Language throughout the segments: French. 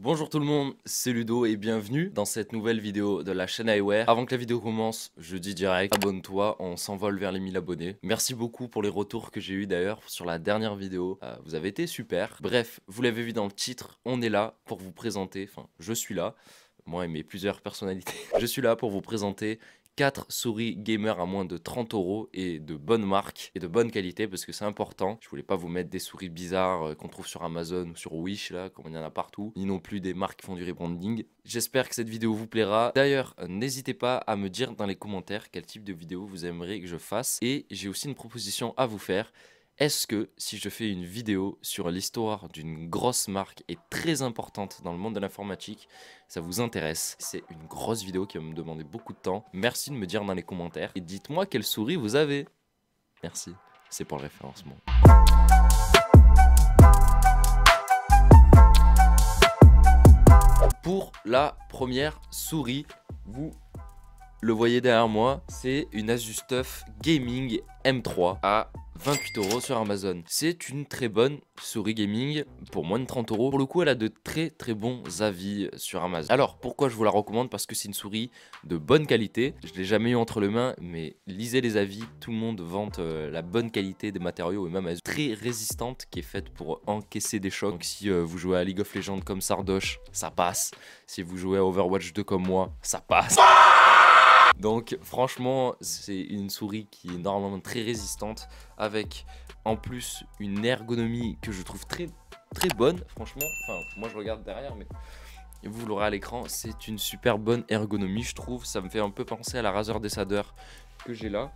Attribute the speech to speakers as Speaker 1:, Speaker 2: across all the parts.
Speaker 1: Bonjour tout le monde, c'est Ludo et bienvenue dans cette nouvelle vidéo de la chaîne iWare. Avant que la vidéo commence, je dis direct, abonne-toi, on s'envole vers les 1000 abonnés. Merci beaucoup pour les retours que j'ai eu d'ailleurs sur la dernière vidéo, vous avez été super. Bref, vous l'avez vu dans le titre, on est là pour vous présenter, enfin je suis là, moi et mes plusieurs personnalités. Je suis là pour vous présenter 4 souris gamer à moins de 30 € et de bonne marque et de bonne qualité parce que c'est important. Je voulais pas vous mettre des souris bizarres qu'on trouve sur Amazon ou sur Wish là, comme il y en a partout, ni non plus des marques qui font du rebranding. J'espère que cette vidéo vous plaira. D'ailleurs, n'hésitez pas à me dire dans les commentaires quel type de vidéo vous aimeriez que je fasse. Et j'ai aussi une proposition à vous faire. Est-ce que si je fais une vidéo sur l'histoire d'une grosse marque et très importante dans le monde de l'informatique, ça vous intéresse? C'est une grosse vidéo qui va me demander beaucoup de temps. Merci de me dire dans les commentaires et dites-moi quelle souris vous avez. Merci, c'est pour le référencement. Pour la première souris, vous le voyez derrière moi, c'est une Asus TUF Gaming M3 à 28 € sur Amazon. C'est une très bonne souris gaming pour moins de 30 €. Pour le coup, elle a de très bons avis sur Amazon. Alors, pourquoi je vous la recommande? Parce que c'est une souris de bonne qualité. Je ne l'ai jamais eu entre les mains, mais lisez les avis. Tout le monde vante la bonne qualité des matériaux et même elle est très résistante, qui est faite pour encaisser des chocs. Donc si vous jouez à League of Legends comme Sardoche, ça passe. Si vous jouez à Overwatch 2 comme moi, ça passe. Donc franchement c'est une souris qui est normalement très résistante avec en plus une ergonomie que je trouve très bonne franchement. Enfin moi je regarde derrière mais vous l'aurez à l'écran, c'est une super bonne ergonomie je trouve. Ça me fait un peu penser à la Razer Deshader que j'ai là.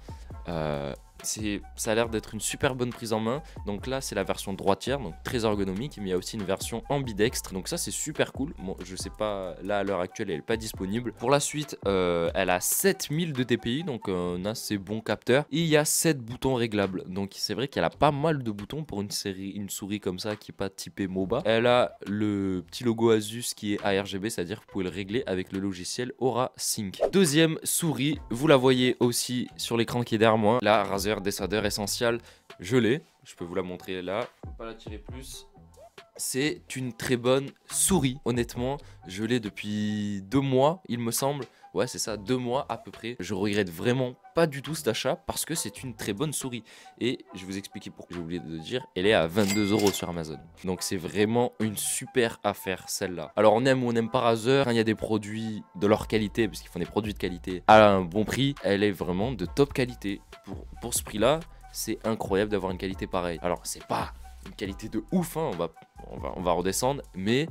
Speaker 1: Ça a l'air d'être une super bonne prise en main. Donc là c'est la version droitière, donc très ergonomique, mais il y a aussi une version ambidextre, donc ça c'est super cool. Bon je sais pas, là à l'heure actuelle elle est pas disponible. Pour la suite elle a 7000 de DPI, donc un assez bon capteur, et il y a 7 boutons réglables, donc c'est vrai qu'elle a pas mal de boutons pour une souris comme ça qui est pas typée MOBA. Elle a le petit logo Asus qui est ARGB, c'est à dire que vous pouvez le régler avec le logiciel Aura Sync. Deuxième souris, vous la voyez aussi sur l'écran qui est derrière moi, la Razer Deshader Essential, je l'ai, je peux vous la montrer là, je peux pas la tirer plus. C'est une très bonne souris, honnêtement, je l'ai depuis 2 mois il me semble. Ouais c'est ça, 2 mois à peu près. Je regrette vraiment pas du tout cet achat parce que c'est une très bonne souris. Et je vais vous expliquer pourquoi, j'ai oublié de le dire, elle est à 22 € sur Amazon. Donc c'est vraiment une super affaire celle-là. Alors on aime ou on n'aime pas Razer, quand il y a des produits de leur qualité, parce qu'ils font des produits de qualité à un bon prix, elle est vraiment de top qualité. Pour ce prix-là, c'est incroyable d'avoir une qualité pareille. Alors c'est pas une qualité de ouf, hein, on va redescendre, mais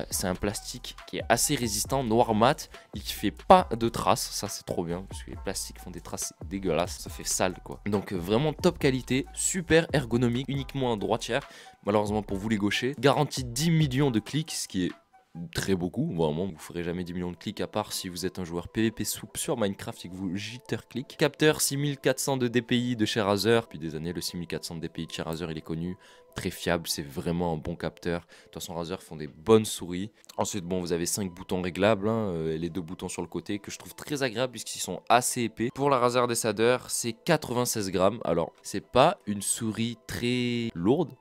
Speaker 1: c'est un plastique qui est assez résistant, noir mat, et qui fait pas de traces. Ça c'est trop bien parce que les plastiques font des traces dégueulasses, ça fait sale quoi. Donc vraiment top qualité, super ergonomique, uniquement en droitière, malheureusement pour vous les gauchers. Garantie 10 millions de clics, ce qui est très beaucoup, vraiment vous ferez jamais 10 millions de clics à part si vous êtes un joueur PVP souple sur Minecraft et que vous jitter click. Capteur 6400 de DPI de chez Razer, depuis des années le 6400 de DPI de chez Razer il est connu, très fiable, c'est vraiment un bon capteur. De toute façon Razer font des bonnes souris. Ensuite bon vous avez 5 boutons réglables, hein, et les 2 boutons sur le côté que je trouve très agréables puisqu'ils sont assez épais. Pour la Razer Deshader c'est 96 grammes, alors c'est pas une souris très lourde,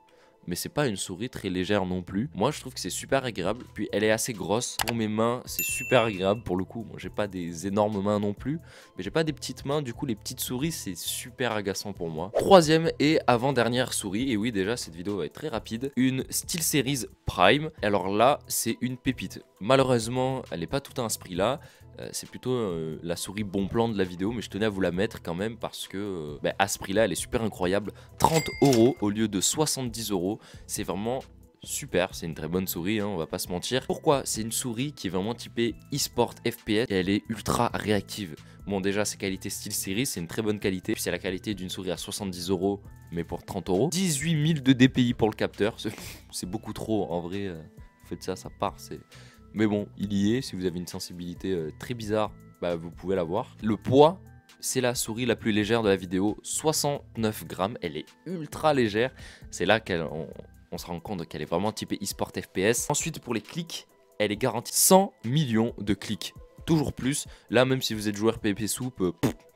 Speaker 1: mais c'est pas une souris très légère non plus. Moi je trouve que c'est super agréable, puis elle est assez grosse pour mes mains, c'est super agréable pour le coup. Moi j'ai pas des énormes mains non plus, mais j'ai pas des petites mains, du coup les petites souris c'est super agaçant pour moi. Troisième et avant-dernière souris, et oui déjà cette vidéo va être très rapide, une SteelSeries Prime. Alors là c'est une pépite, malheureusement elle est pas tout à ce prix là. C'est plutôt la souris bon plan de la vidéo, mais je tenais à vous la mettre quand même parce que à ce prix là elle est super incroyable. 30 € au lieu de 70 €, c'est vraiment super, c'est une très bonne souris, hein, on va pas se mentir. Pourquoi? C'est une souris qui est vraiment typée e-sport FPS et elle est ultra réactive. Bon déjà ses qualités SteelSeries, c'est une très bonne qualité, puis c'est la qualité d'une souris à 70 € mais pour 30 €. 18 000 de DPI pour le capteur, c'est beaucoup trop en vrai, vous faites ça part, c'est... Mais bon, il y est, si vous avez une sensibilité très bizarre, vous pouvez l'avoir. Le poids, c'est la souris la plus légère de la vidéo, 69 grammes, elle est ultra légère. C'est là qu'on se rend compte qu'elle est vraiment typée e-sport FPS. Ensuite, pour les clics, elle est garantie 100 millions de clics. toujours plus. Là, même si vous êtes joueur PvP soupe,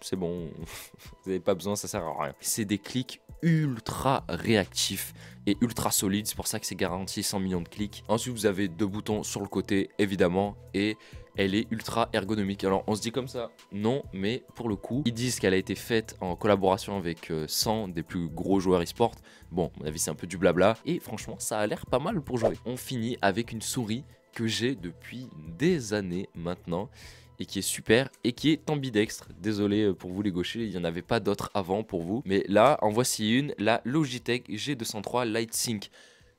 Speaker 1: c'est bon, vous n'avez pas besoin, ça sert à rien. C'est des clics ultra réactifs et ultra solides, c'est pour ça que c'est garanti 100 millions de clics. Ensuite, vous avez 2 boutons sur le côté, évidemment, et elle est ultra ergonomique. Alors, on se dit comme ça, non, mais pour le coup, ils disent qu'elle a été faite en collaboration avec 100 des plus gros joueurs e-sport. Bon, à mon avis, c'est un peu du blabla, et franchement, ça a l'air pas mal pour jouer. On finit avec une souris que j'ai depuis des années maintenant, et qui est super et qui est ambidextre. Désolé pour vous les gauchers, il n'y en avait pas d'autres avant pour vous. Mais là, en voici une, la Logitech G203 LightSync.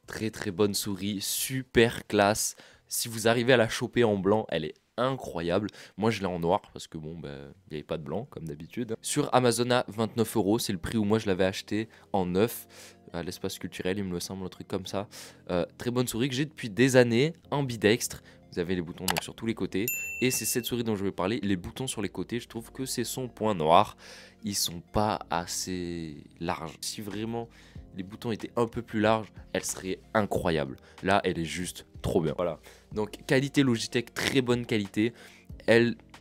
Speaker 1: Très très bonne souris, super classe. Si vous arrivez à la choper en blanc, elle est incroyable. Moi je l'ai en noir parce que bon, il n'y avait pas de blanc comme d'habitude. Sur Amazon à 29 €, c'est le prix où moi je l'avais acheté en neuf. À l'espace culturel, il me semble, un truc comme ça. Très bonne souris que j'ai depuis des années, ambidextre. Vous avez les boutons donc sur tous les côtés. Et c'est cette souris dont je vais parler. Les boutons sur les côtés, je trouve que c'est son point noir. Ils sont pas assez larges. Si vraiment les boutons étaient un peu plus larges, elle serait incroyable. Là, elle est juste trop bien. Voilà. Donc, qualité Logitech, très bonne qualité.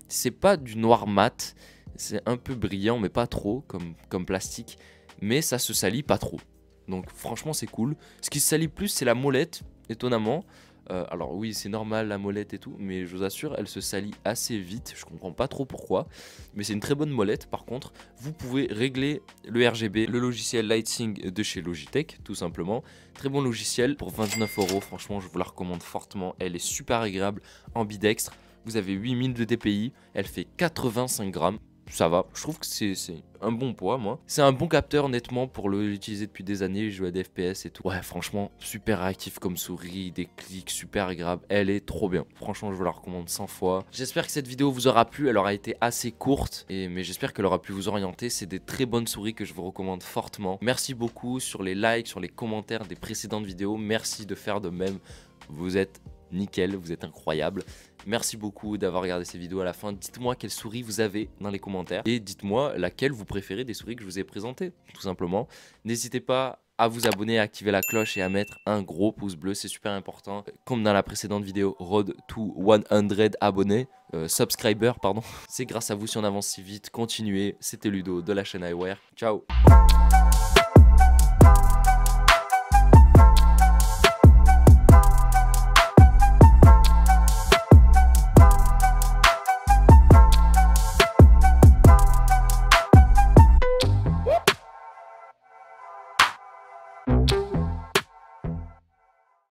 Speaker 1: C'est pas du noir mat. C'est un peu brillant, mais pas trop, comme plastique. Mais ça se salit pas trop. Donc, franchement, c'est cool. Ce qui se salit plus, c'est la molette, étonnamment. Alors oui, c'est normal la molette et tout, mais je vous assure, elle se salit assez vite. Je comprends pas trop pourquoi, mais c'est une très bonne molette. Par contre, vous pouvez régler le RGB, le logiciel LightSync de chez Logitech, tout simplement. Très bon logiciel pour 29 €. Franchement, je vous la recommande fortement. Elle est super agréable, ambidextre. Vous avez 8000 de DPI, elle fait 85 grammes. Ça va, je trouve que c'est un bon poids, moi. C'est un bon capteur, honnêtement, pour l'utiliser depuis des années. Je joue à des FPS et tout. Ouais, franchement, super réactif comme souris, des clics super agréables. Elle est trop bien. Franchement, je vous la recommande 100 fois. J'espère que cette vidéo vous aura plu. Elle aura été assez courte, mais j'espère qu'elle aura pu vous orienter. C'est des très bonnes souris que je vous recommande fortement. Merci beaucoup sur les likes, sur les commentaires des précédentes vidéos. Merci de faire de même. Vous êtes nickel, vous êtes incroyable. Merci beaucoup d'avoir regardé cette vidéo à la fin. Dites-moi quelle souris vous avez dans les commentaires. Et dites-moi laquelle vous préférez des souris que je vous ai présentées, tout simplement. N'hésitez pas à vous abonner, à activer la cloche et à mettre un gros pouce bleu. C'est super important. Comme dans la précédente vidéo, Road to 100 abonnés. Subscribers, pardon. C'est grâce à vous si on avance si vite. Continuez. C'était Ludo de la chaîne iWare. Ciao.